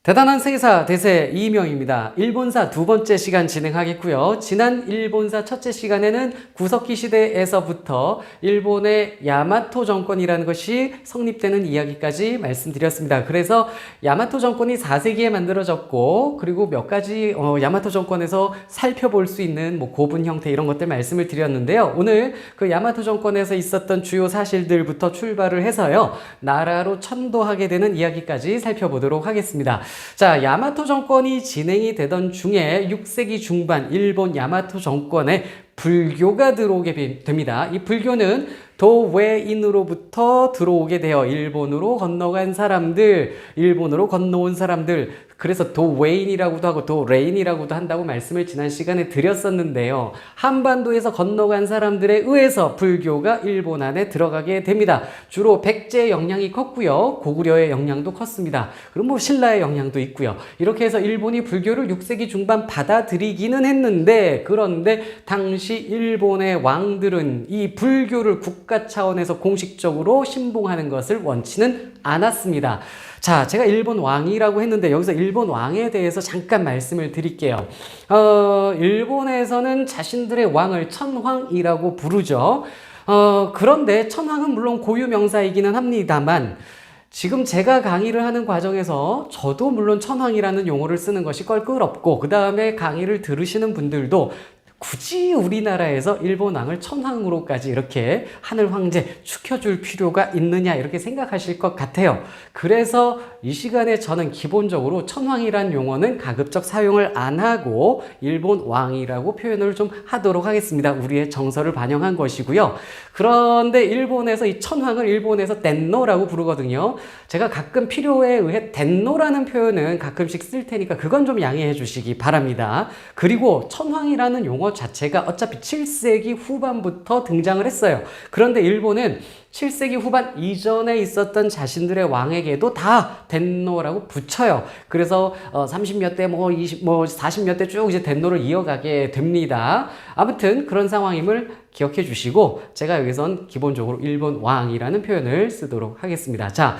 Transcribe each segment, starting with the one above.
대단한 세계사 대세 이명입니다. 일본사 두 번째 시간 진행하겠고요. 지난 일본사 첫째 시간에는 구석기 시대에서부터 일본의 야마토 정권이라는 것이 성립되는 이야기까지 말씀드렸습니다. 그래서 야마토 정권이 4세기에 만들어졌고, 그리고 몇 가지 야마토 정권에서 살펴볼 수 있는 고분 형태 이런 것들 말씀을 드렸는데요. 오늘 그 야마토 정권에서 있었던 주요 사실들부터 출발을 해서요, 나라로 천도하게 되는 이야기까지 살펴보도록 하겠습니다. 자, 야마토 정권이 진행이 되던 중에 6세기 중반 일본 야마토 정권에 불교가 들어오게 됩니다. 이 불교는 도웨인으로부터 들어오게 되어 일본으로 건너간 사람들, 일본으로 건너온 사람들, 그래서 도웨인이라고도 하고 도레인이라고도 한다고 말씀을 지난 시간에 드렸었는데요. 한반도에서 건너간 사람들에 의해서 불교가 일본 안에 들어가게 됩니다. 주로 백제의 영향이 컸고요. 고구려의 영향도 컸습니다. 그리고 신라의 영향도 있고요. 이렇게 해서 일본이 불교를 6세기 중반 받아들이기는 했는데, 그런데 당시 일본의 왕들은 이 불교를 국가 차원에서 공식적으로 신봉하는 것을 원치는 않았습니다. 자, 제가 일본 왕이라고 했는데 여기서 일본 왕에 대해서 잠깐 말씀을 드릴게요. 일본에서는 자신들의 왕을 천황이라고 부르죠. 그런데 천황은 물론 고유 명사이기는 합니다만, 지금 제가 강의를 하는 과정에서 저도 물론 천황이라는 용어를 쓰는 것이 껄끄럽고, 그 다음에 강의를 들으시는 분들도 굳이 우리나라에서 일본 왕을 천황으로까지 이렇게 하늘 황제 축혀줄 필요가 있느냐, 이렇게 생각하실 것 같아요. 그래서 이 시간에 저는 기본적으로 천황이란 용어는 가급적 사용을 안 하고 일본 왕이라고 표현을 좀 하도록 하겠습니다. 우리의 정서를 반영한 것이고요. 그런데 일본에서 이 천황을 일본에서 덴노라고 부르거든요. 제가 가끔 필요에 의해 덴노라는 표현은 가끔씩 쓸 테니까 그건 좀 양해해 주시기 바랍니다. 그리고 천황이라는 용어 자체가 어차피 7세기 후반부터 등장을 했어요. 그런데 일본은 7세기 후반 이전에 있었던 자신들의 왕에게도 다 덴노라고 붙여요. 그래서 30몇 대, 40몇 대 쭉 이제 덴노를 이어가게 됩니다. 아무튼 그런 상황임을 기억해 주시고, 제가 여기선 기본적으로 일본 왕이라는 표현을 쓰도록 하겠습니다. 자,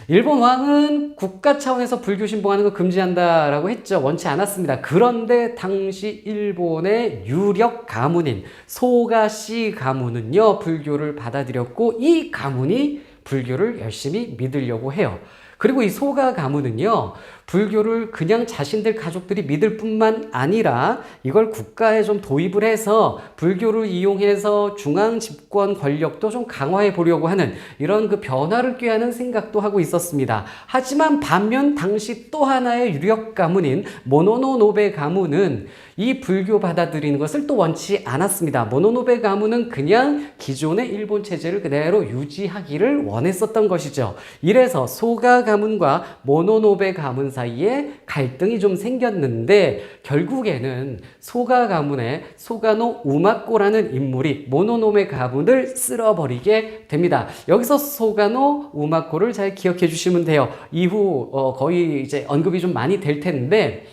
일본 왕은 국가 차원에서 불교 신봉하는 거 금지한다라고 했죠. 원치 않았습니다. 그런데 당시 일본의 유력 가문인 소가시 가문은요, 불교를 받아들였고, 이 가문이 불교를 열심히 믿으려고 해요. 그리고 이 소가 가문은요, 불교를 그냥 자신들 가족들이 믿을 뿐만 아니라 이걸 국가에 좀 도입을 해서 불교를 이용해서 중앙 집권 권력도 좀 강화해 보려고 하는 이런 그 변화를 꾀하는 생각도 하고 있었습니다. 하지만 반면 당시 또 하나의 유력 가문인 모노노노베 가문은 이 불교 받아들이는 것을 또 원치 않았습니다. 모노노베 가문은 그냥 기존의 일본 체제를 그대로 유지하기를 원했었던 것이죠. 이래서 소가 가문과 모노노베 가문 사이에 갈등이 좀 생겼는데, 결국에는 소가 가문의 소가노 우마코라는 인물이 모노노베 가문을 쓸어버리게 됩니다. 여기서 소가노 우마코를 잘 기억해 주시면 돼요. 이후 거의 이제 언급이 좀 많이 될 텐데,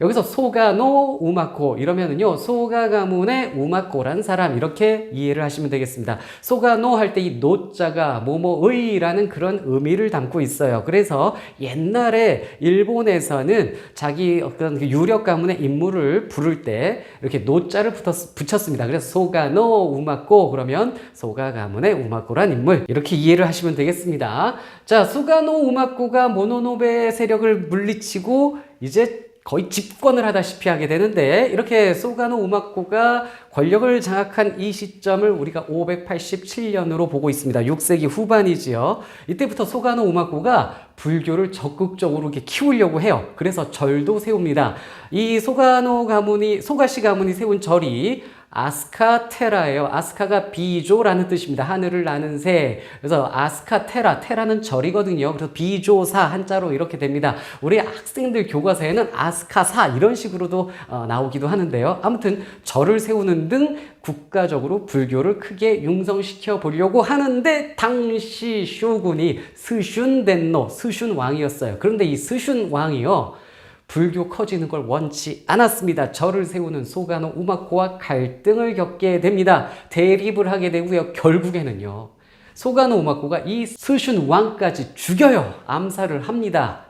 여기서 소가노 우마코 이러면은요, 소가 가문의 우마코란 사람, 이렇게 이해를 하시면 되겠습니다. 소가노 할 때 이 노자가 뭐뭐의라는 그런 의미를 담고 있어요. 그래서 옛날에 일본에서는 자기 어떤 유력 가문의 인물을 부를 때 이렇게 노자를 붙였습니다. 그래서 소가노 우마코 그러면 소가 가문의 우마코란 인물, 이렇게 이해를 하시면 되겠습니다. 자, 소가노 우마코가 모노노베 세력을 물리치고 이제 거의 집권을 하다시피 하게 되는데, 이렇게 소가노 우마코가 권력을 장악한 이 시점을 우리가 587년으로 보고 있습니다. 6세기 후반이지요. 이때부터 소가노 우마코가 불교를 적극적으로 이렇게 키우려고 해요. 그래서 절도 세웁니다. 이 소가시 가문이 세운 절이 아스카테라예요. 아스카가 비조라는 뜻입니다. 하늘을 나는 새. 그래서 아스카테라, 테라는 절이거든요. 그래서 비조사 한자로 이렇게 됩니다. 우리 학생들 교과서에는 아스카사 이런 식으로도 나오기도 하는데요. 아무튼 절을 세우는 등 국가적으로 불교를 크게 융성시켜 보려고 하는데, 당시 쇼군이 스슌덴노, 스슌 왕이었어요. 그런데 이 스슌 왕이요, 불교 커지는 걸 원치 않았습니다. 절을 세우는 소가노 우마코와 갈등을 겪게 됩니다. 대립을 하게 되고요. 결국에는요, 소가노 우마코가 이 스슌 왕까지 죽여요. 암살을 합니다.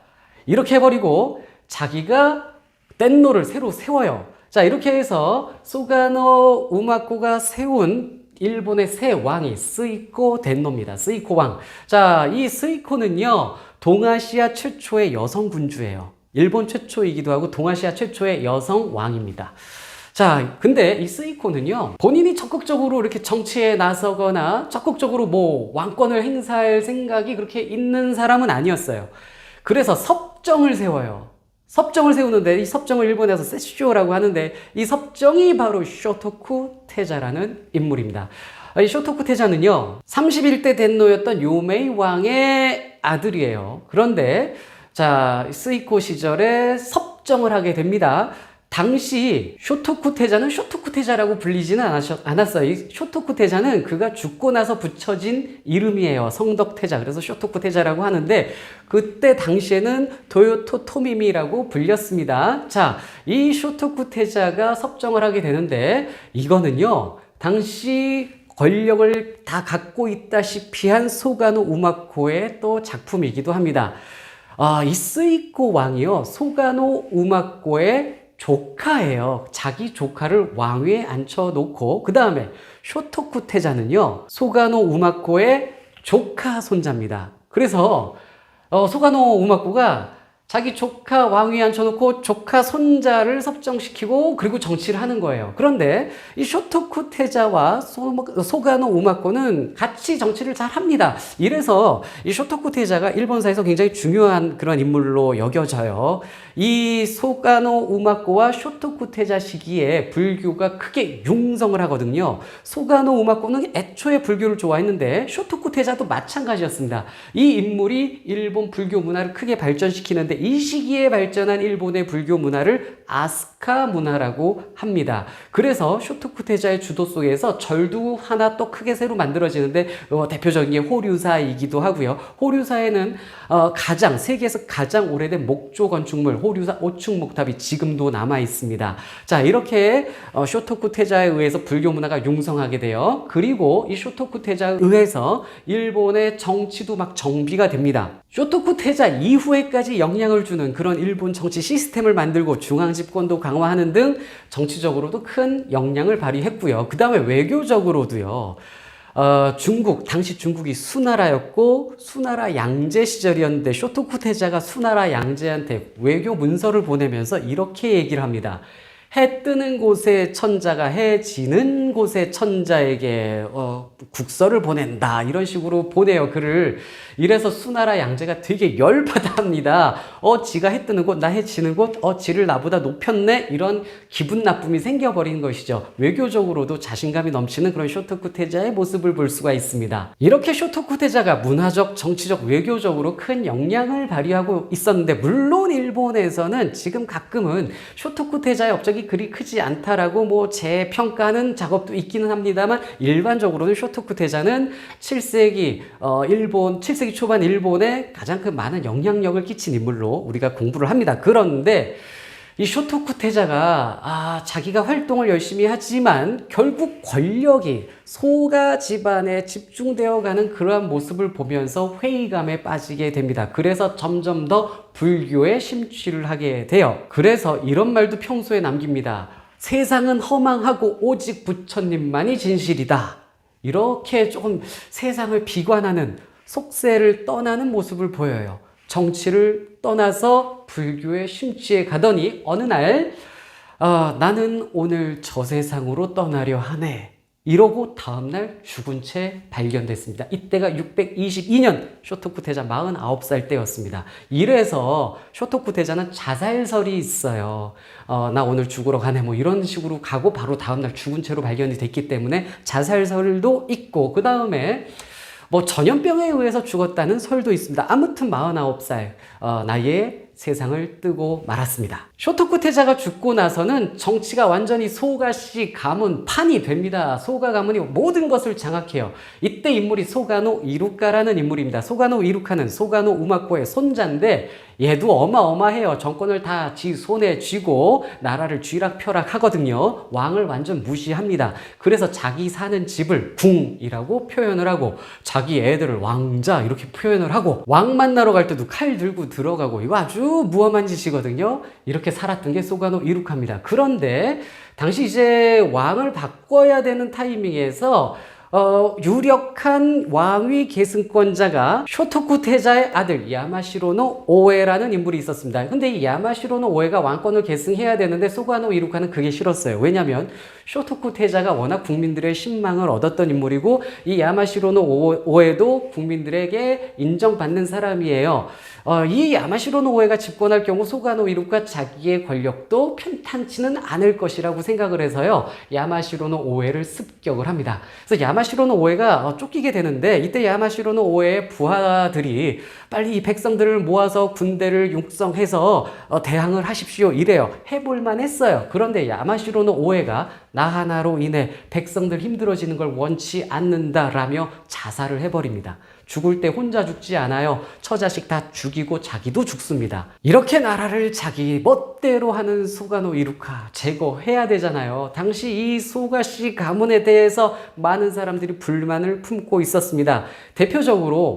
이렇게 해버리고 자기가 덴노를 새로 세워요. 자, 이렇게 해서 소가노 우마코가 세운 일본의 새 왕이 스이코 덴노입니다. 스이코 왕. 자, 이 스이코는요, 동아시아 최초의 여성 군주예요. 일본 최초이기도 하고 동아시아 최초의 여성 왕입니다. 자, 근데 이 스이코는요, 본인이 적극적으로 이렇게 정치에 나서거나 적극적으로 뭐 왕권을 행사할 생각이 그렇게 있는 사람은 아니었어요. 그래서 섭정을 세워요. 섭정을 세우는데, 이 섭정을 일본에서 세쇼라고 하는데, 이 섭정이 바로 쇼토쿠 태자라는 인물입니다. 이 쇼토쿠 태자는요, 31대 덴노였던 요메이 왕의 아들이에요. 그런데 자, 스이코 시절에 섭정을 하게 됩니다. 당시 쇼토쿠 태자는 쇼토쿠 태자라고 불리지는 않았어요. 이 쇼토쿠 태자는 그가 죽고 나서 붙여진 이름이에요. 성덕 태자. 그래서 쇼토쿠 태자라고 하는데, 그때 당시에는 도요토 토미미라고 불렸습니다. 자, 이 쇼토쿠 태자가 섭정을 하게 되는데, 이거는요, 당시 권력을 다 갖고 있다시피 한 소가노 우마코의 또 작품이기도 합니다. 이 스이코 왕이요, 소가노 우마코의 조카예요. 자기 조카를 왕위에 앉혀놓고, 그 다음에 쇼토쿠 태자는요, 소가노 우마코의 조카 손자입니다. 그래서 소가노 우마코가 자기 조카 왕위에 앉혀놓고 조카 손자를 섭정시키고 그리고 정치를 하는 거예요. 그런데 이 쇼토쿠 태자와 소가노 우마코는 같이 정치를 잘 합니다. 이래서 이 쇼토쿠 태자가 일본사에서 굉장히 중요한 그런 인물로 여겨져요. 이 소가노 우마코와 쇼토쿠 태자 시기에 불교가 크게 융성을 하거든요. 소가노 우마코는 애초에 불교를 좋아했는데 쇼토쿠 태자도 마찬가지였습니다. 이 인물이 일본 불교 문화를 크게 발전시키는데, 이 시기에 발전한 일본의 불교 문화를 아스카 문화라고 합니다. 그래서 쇼토쿠 태자의 주도 속에서 절도 하나 또 크게 새로 만들어지는데, 대표적인 게 호류사이기도 하고요. 호류사에는 세계에서 가장 오래된 목조 건축물 호류사 5층 목탑이 지금도 남아 있습니다. 자, 이렇게 쇼토쿠 태자에 의해서 불교 문화가 융성하게 돼요. 그리고 이 쇼토쿠 태자에 의해서 일본의 정치도 막 정비가 됩니다. 쇼토쿠 태자 이후에까지 영향을 주는 그런 일본 정치 시스템을 만들고 중앙 집권도 강화하는 등 정치적으로도 큰 영향을 발휘했고요. 그 다음에 외교적으로도요. 당시 중국이 수나라였고 수나라 양제 시절이었는데, 쇼토쿠 태자가 수나라 양제한테 외교 문서를 보내면서 이렇게 얘기를 합니다. 해 뜨는 곳에 천자가 해 지는 곳에 천자에게 국서를 보낸다, 이런 식으로 보내요, 글을. 이래서 수나라 양제가 되게 열받아합니다. 지가 해 뜨는 곳, 나 해 지는 곳, 지를 나보다 높였네, 이런 기분 나쁨이 생겨버린 것이죠. 외교적으로도 자신감이 넘치는 그런 쇼토쿠 태자의 모습을 볼 수가 있습니다. 이렇게 쇼토쿠 태자가 문화적, 정치적, 외교적으로 큰 영향을 발휘하고 있었는데, 물론 일본에서는 지금 가끔은 쇼토쿠 태자의 업적이 그리 크지 않다라고 재평가하는 작업도 있기는 합니다만, 일반적으로는 쇼토쿠 태자는 7세기 초반 일본에 가장 큰 많은 영향력을 끼친 인물로 우리가 공부를 합니다. 그런데 이 쇼토쿠 태자가 자기가 활동을 열심히 하지만 결국 권력이 소가 집안에 집중되어 가는 그러한 모습을 보면서 회의감에 빠지게 됩니다. 그래서 점점 더 불교에 심취를 하게 돼요. 그래서 이런 말도 평소에 남깁니다. 세상은 허망하고 오직 부처님만이 진실이다. 이렇게 조금 세상을 비관하는, 속세를 떠나는 모습을 보여요. 정치를 떠나서 불교에 심취해 가더니 어느 날 나는 오늘 저 세상으로 떠나려 하네, 이러고 다음날 죽은 채 발견됐습니다. 이때가 622년 쇼토쿠 태자 49살 때였습니다. 이래서 쇼토쿠 태자는 자살설이 있어요. 나 오늘 죽으러 가네, 이런 식으로 가고 바로 다음날 죽은 채로 발견이 됐기 때문에 자살설도 있고, 그 다음에 전염병에 의해서 죽었다는 설도 있습니다. 아무튼 49살 나이에 세상을 뜨고 말았습니다. 쇼토쿠 태자가 죽고 나서는 정치가 완전히 소가시 가문 판이 됩니다. 소가 가문이 모든 것을 장악해요. 이때 인물이 소가노 이루카라는 인물입니다. 소가노 이루카는 소가노 우마코의 손자인데, 얘도 어마어마해요. 정권을 다 지 손에 쥐고 나라를 쥐락펴락 하거든요. 왕을 완전 무시합니다. 그래서 자기 사는 집을 궁이라고 표현을 하고 자기 애들을 왕자 이렇게 표현을 하고 왕 만나러 갈 때도 칼 들고 들어가고 이거 아주 무엄한 짓이거든요. 이렇게 살았던 게 소가노 이루카입니다. 그런데 당시 이제 왕을 바꿔야 되는 타이밍에서 유력한 왕위 계승권자가 쇼토쿠 태자의 아들 야마시로노 오에라는 인물이 있었습니다. 근데 이 야마시로노 오에가 왕권을 계승해야 되는데 소가노 이루카는 그게 싫었어요. 왜냐면 쇼토쿠 태자가 워낙 국민들의 신망을 얻었던 인물이고 이 야마시로노 오에도 국민들에게 인정받는 사람이에요. 이 야마시로노 오에가 집권할 경우 소가노 이루카 자기의 권력도 편탄치는 않을 것이라고 생각을 해서요. 야마시로노 오에를 습격을 합니다. 그래서 야마시로노 오에가 쫓기게 되는데 이때 야마시로노 오에의 부하들이 빨리 이 백성들을 모아서 군대를 육성해서 대항을 하십시오 이래요. 해볼만 했어요. 그런데 야마시로노 오에가 나 하나로 인해 백성들 힘들어지는 걸 원치 않는다라며 자살을 해버립니다. 죽을 때 혼자 죽지 않아요. 처자식 다 죽이고 자기도 죽습니다. 이렇게 나라를 자기 멋대로 하는 소가노 이루카 제거해야 되잖아요. 당시 이 소가시 가문에 대해서 많은 사람들이 불만을 품고 있었습니다. 대표적으로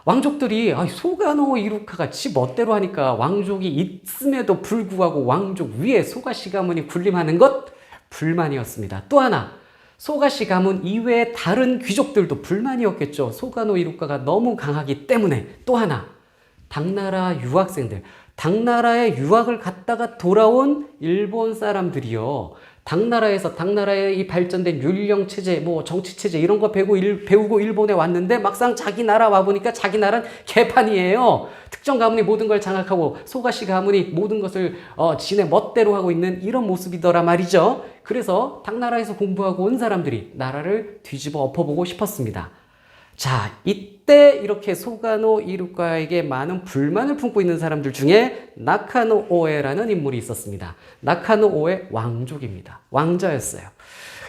왕족들이 소가노 이루카가 지 멋대로 하니까 왕족이 있음에도 불구하고 왕족 위에 소가시 가문이 군림하는 것 불만이었습니다. 또 하나 소가시 가문 이외의 다른 귀족들도 불만이었겠죠. 소가노 이루카가 너무 강하기 때문에. 또 하나 당나라 유학생들, 당나라에 유학을 갔다가 돌아온 일본 사람들이요. 당나라의 이 발전된 율령 체제, 정치 체제 이런 거 배우고 일본에 왔는데 막상 자기 나라 와보니까 자기 나라는 개판이에요. 특정 가문이 모든 걸 장악하고 소가시 가문이 모든 것을 지네 멋대로 하고 있는 이런 모습이더라 말이죠. 그래서 당나라에서 공부하고 온 사람들이 나라를 뒤집어 엎어보고 싶었습니다. 자, 이때 이렇게 소가노 이루카에게 많은 불만을 품고 있는 사람들 중에 나카노 오에라는 인물이 있었습니다. 나카노 오에 왕족입니다. 왕자였어요.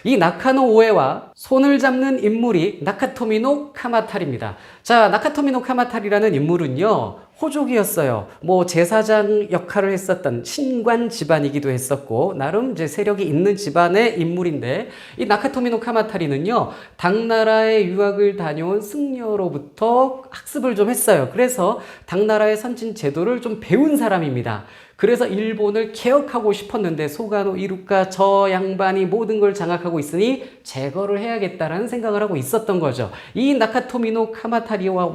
이 나카노 오에와 손을 잡는 인물이 나카토미노 카마타리입니다. 자, 나카토미노 카마타리라는 인물은요, 호족이었어요. 제사장 역할을 했었던 신관 집안이기도 했었고, 나름 이제 세력이 있는 집안의 인물인데, 이 나카토미노 카마타리는요, 당나라의 유학을 다녀온 승려로부터 학습을 좀 했어요. 그래서 당나라의 선진 제도를 좀 배운 사람입니다. 그래서 일본을 개혁하고 싶었는데 소가노 이루카 저 양반이 모든 걸 장악하고 있으니 제거를 해야겠다라는 생각을 하고 있었던 거죠. 이 나카토미노 카마타리와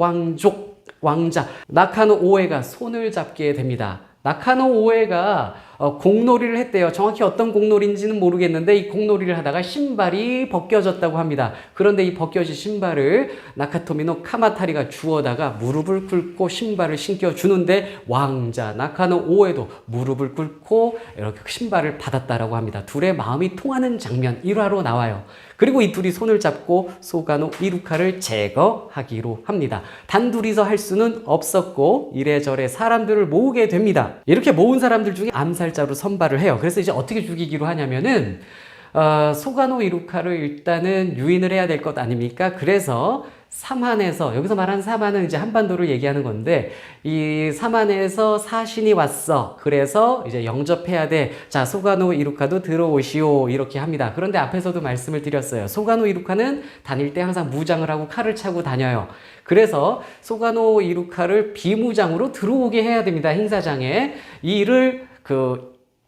왕자 나카노 오에가 손을 잡게 됩니다. 나카노 오에가 공놀이를 했대요. 정확히 어떤 공놀이인지는 모르겠는데 이 공놀이를 하다가 신발이 벗겨졌다고 합니다. 그런데 이 벗겨진 신발을 나카토미노 카마타리가 주워다가 무릎을 꿇고 신발을 신겨주는데 왕자 나카노 오에도 무릎을 꿇고 이렇게 신발을 받았다라고 합니다. 둘의 마음이 통하는 장면 1화로 나와요. 그리고 이 둘이 손을 잡고 소가노 이루카를 제거하기로 합니다. 단둘이서 할 수는 없었고 이래저래 사람들을 모으게 됩니다. 이렇게 모은 사람들 중에 암살자로 선발을 해요. 그래서 이제 어떻게 죽이기로 하냐면은 소가노 이루카를 일단은 유인을 해야 될 것 아닙니까? 그래서 삼한에서, 여기서 말하는 삼한은 이제 한반도를 얘기하는 건데, 이 삼한에서 사신이 왔어. 그래서 이제 영접해야 돼. 자, 소가노 이루카도 들어오시오. 이렇게 합니다. 그런데 앞에서도 말씀을 드렸어요. 소가노 이루카는 다닐 때 항상 무장을 하고 칼을 차고 다녀요. 그래서 소가노 이루카를 비무장으로 들어오게 해야 됩니다. 행사장에. 이 일을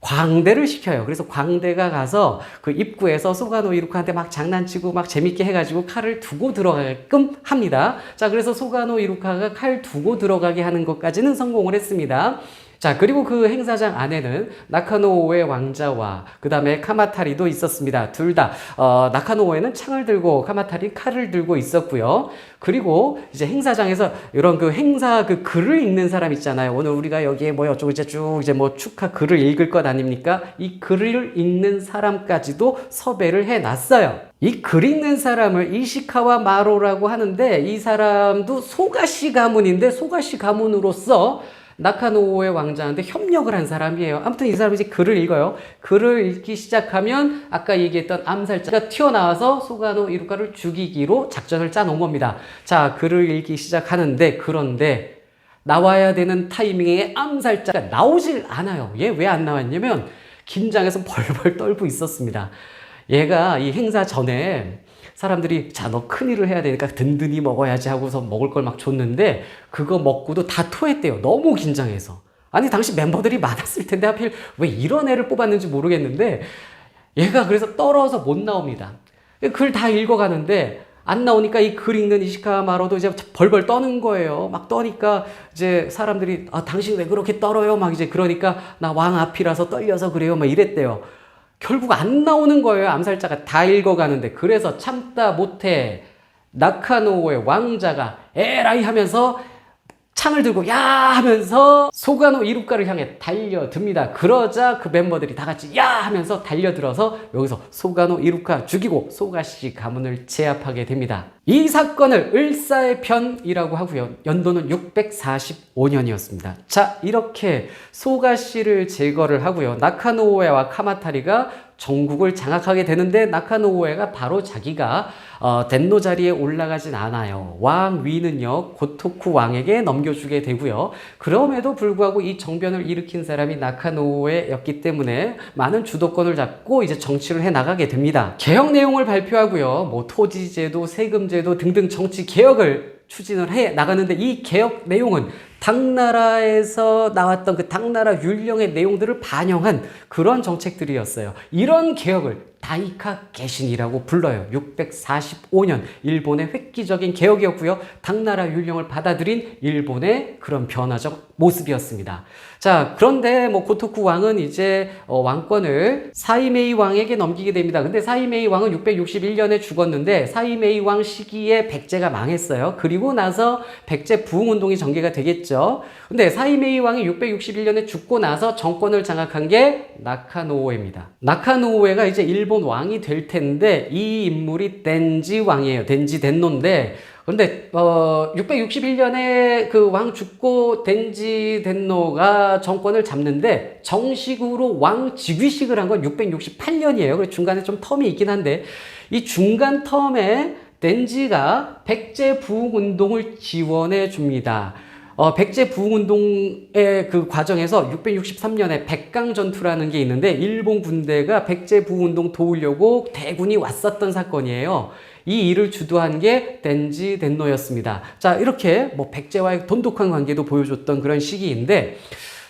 광대를 시켜요. 그래서 광대가 가서 그 입구에서 소가노 이루카한테 막 장난치고 막 재밌게 해가지고 칼을 두고 들어가게끔 합니다. 자, 그래서 소가노 이루카가 칼 두고 들어가게 하는 것까지는 성공을 했습니다. 자, 그리고 그 행사장 안에는 나카노오의 왕자와 그 다음에 카마타리도 있었습니다. 둘 다 나카노오에는 창을 들고 카마타리 칼을 들고 있었고요. 그리고 이제 행사장에서 이런 그 행사 그 글을 읽는 사람 있잖아요. 오늘 우리가 여기에 어쩌고 이제 쭉 이제 축하 글을 읽을 것 아닙니까? 이 글을 읽는 사람까지도 섭외를 해놨어요. 이 글 읽는 사람을 이시카와 마로라고 하는데 이 사람도 소가시 가문인데 소가시 가문으로서 나카노오의 왕자한테 협력을 한 사람이에요. 아무튼 이 사람이 이제 글을 읽어요. 글을 읽기 시작하면 아까 얘기했던 암살자가 튀어나와서 소가노 이루카를 죽이기로 작전을 짜놓은 겁니다. 자, 글을 읽기 시작하는데 그런데 나와야 되는 타이밍에 암살자가 나오질 않아요. 얘 왜 안 나왔냐면 긴장해서 벌벌 떨고 있었습니다. 얘가 이 행사 전에 사람들이 자, 너 큰일을 해야 되니까 든든히 먹어야지 하고서 먹을 걸 막 줬는데 그거 먹고도 다 토했대요. 너무 긴장해서. 아니 당시 멤버들이 많았을 텐데 하필 왜 이런 애를 뽑았는지 모르겠는데 얘가 그래서 떨어서 못 나옵니다. 글 다 읽어가는데 안 나오니까 이 글 읽는 이시카마로도 이제 벌벌 떠는 거예요. 막 떠니까 이제 사람들이 아 당신 왜 그렇게 떨어요? 막 이제 그러니까 나 왕 앞이라서 떨려서 그래요. 막 이랬대요. 결국 안 나오는 거예요. 암살자가 다 읽어가는데. 그래서 참다 못해 나카노우의 왕자가 에라이 하면서 창을 들고 야 하면서 소가노 이루카를 향해 달려듭니다. 그러자 그 멤버들이 다 같이 야 하면서 달려들어서 여기서 소가노 이루카 죽이고 소가시 가문을 제압하게 됩니다. 이 사건을 을사의 편이라고 하고요. 연도는 645년이었습니다. 자, 이렇게 소가시를 제거를 하고요. 나카노우에와 카마타리가 전국을 장악하게 되는데 나카노우에가 바로 자기가 덴노 자리에 올라가진 않아요. 왕위는요 고토쿠 왕에게 넘겨주게 되고요. 그럼에도 불구하고 이 정변을 일으킨 사람이 나카노우에였기 때문에 많은 주도권을 잡고 이제 정치를 해 나가게 됩니다. 개혁 내용을 발표하고요. 뭐 토지제도, 세금제도 등등 정치 개혁을 추진을 해 나가는데 이 개혁 내용은 당나라에서 나왔던 그 당나라 율령의 내용들을 반영한 그런 정책들이었어요. 이런 개혁을 다이카 개신이라고 불러요. 645년 일본의 획기적인 개혁이었고요. 당나라 율령을 받아들인 일본의 그런 변화적 모습이었습니다. 자, 그런데 뭐 고토쿠 왕은 이제 왕권을 사이메이 왕에게 넘기게 됩니다. 근데 사이메이 왕은 661년에 죽었는데 사이메이 왕 시기에 백제가 망했어요. 그리고 나서 백제 부흥운동이 전개가 되겠죠. 근데 사이메이 왕이 661년에 죽고 나서 정권을 장악한 게 나카노우에입니다. 나카노우에가 이제 일본 왕이 될 텐데 이 인물이 덴지 왕이에요. 덴지 덴노인데 근데 661년에 그 왕 죽고 덴지 덴노가 정권을 잡는데 정식으로 왕 즉위식을 한 건 668년이에요. 그래서 중간에 좀 텀이 있긴 한데 이 중간 텀에 덴지가 백제 부흥운동을 지원해 줍니다. 백제 부흥운동의 그 과정에서 663년에 백강전투라는 게 있는데 일본 군대가 백제 부흥운동 도우려고 대군이 왔었던 사건이에요. 이 일을 주도한 게 덴지 덴노였습니다. 자, 이렇게 뭐 백제와의 돈독한 관계도 보여줬던 그런 시기인데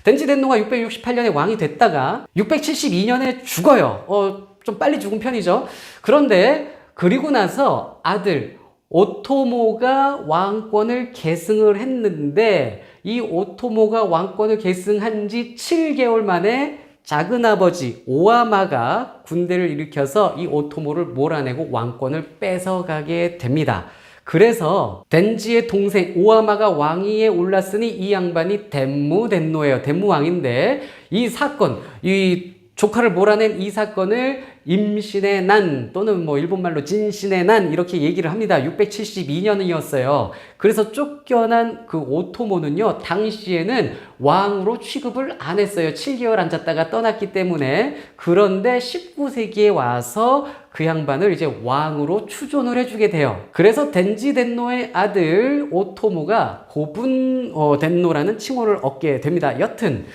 덴지 덴노가 668년에 왕이 됐다가 672년에 죽어요. 좀 빨리 죽은 편이죠. 그런데 그리고 나서 아들 오토모가 왕권을 계승을 했는데 이 오토모가 왕권을 계승한 지 7개월 만에 작은아버지 오하마가 군대를 일으켜서 이 오토모를 몰아내고 왕권을 뺏어가게 됩니다. 그래서 덴지의 동생 오하마가 왕위에 올랐으니 이 양반이 덴무 덴노예요. 덴무 왕인데 이 사건, 이 조카를 몰아낸 이 사건을 임신의 난 또는 뭐 일본말로 진신의 난 이렇게 얘기를 합니다. 672년이었어요. 그래서 쫓겨난 그 오토모는요 당시에는 왕으로 취급을 안 했어요. 7개월 앉았다가 떠났기 때문에. 그런데 19세기에 와서 그 양반을 이제 왕으로 추존을 해주게 돼요. 그래서 덴지 덴노의 아들 오토모가 고분 덴노라는 칭호를 얻게 됩니다. 여튼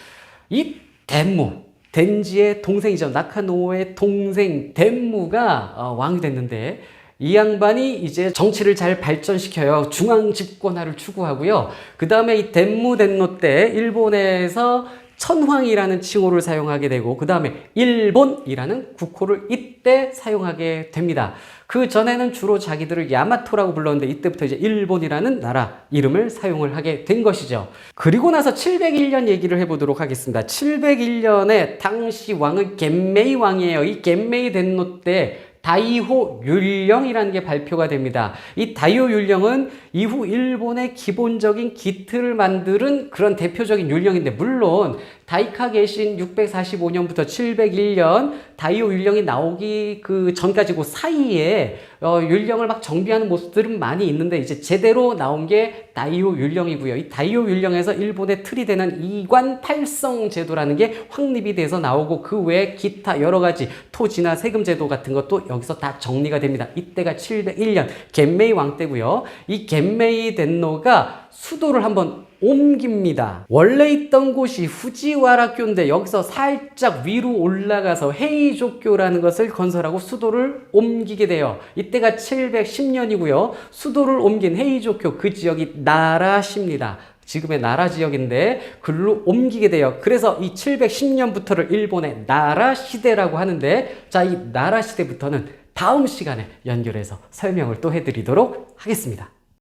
이 덴무 덴지의 동생이죠. 나카노우의 동생 덴무가 왕이 됐는데 이 양반이 이제 정치를 잘 발전시켜요. 중앙 집권화를 추구하고요. 그 다음에 이 덴무 덴노 때 일본에서 천황이라는 칭호를 사용하게 되고 그 다음에 일본이라는 국호를 이때 사용하게 됩니다. 그 전에는 주로 자기들을 야마토라고 불렀는데 이때부터 이제 일본이라는 나라 이름을 사용을 하게 된 것이죠. 그리고 나서 701년 얘기를 해보도록 하겠습니다. 701년에 당시 왕은 겐메이 왕이에요. 이 겐메이 덴노 때 다이호 율령이라는 게 발표가 됩니다. 이 다이호 율령은 이후 일본의 기본적인 기틀을 만드는 그런 대표적인 율령인데 물론 다이카 개신 645년부터 701년 다이호 율령이 나오기 그 전까지 그 사이에 율령을 막 정비하는 모습들은 많이 있는데 이제 제대로 나온 게 다이호 율령이고요. 이 다이호 율령에서 일본의 틀이 되는 이관 팔성 제도라는 게 확립이 돼서 나오고 그 외에 기타 여러 가지 토지나 세금 제도 같은 것도 여기서 다 정리가 됩니다. 이때가 701년 겐메이 왕 때고요. 이 겐메이 덴노가 수도를 한번 옮깁니다. 원래 있던 곳이 후지와라교인데 여기서 살짝 위로 올라가서 헤이조교라는 것을 건설하고 수도를 옮기게 돼요. 이때가 710년이고요. 수도를 옮긴 헤이조교 그 지역이 나라시입니다. 지금의 나라 지역인데 글로 옮기게 돼요. 그래서 이 710년부터를 일본의 나라 시대라고 하는데, 자, 이 나라 시대부터는 다음 시간에 연결해서 설명을 또 해드리도록 하겠습니다.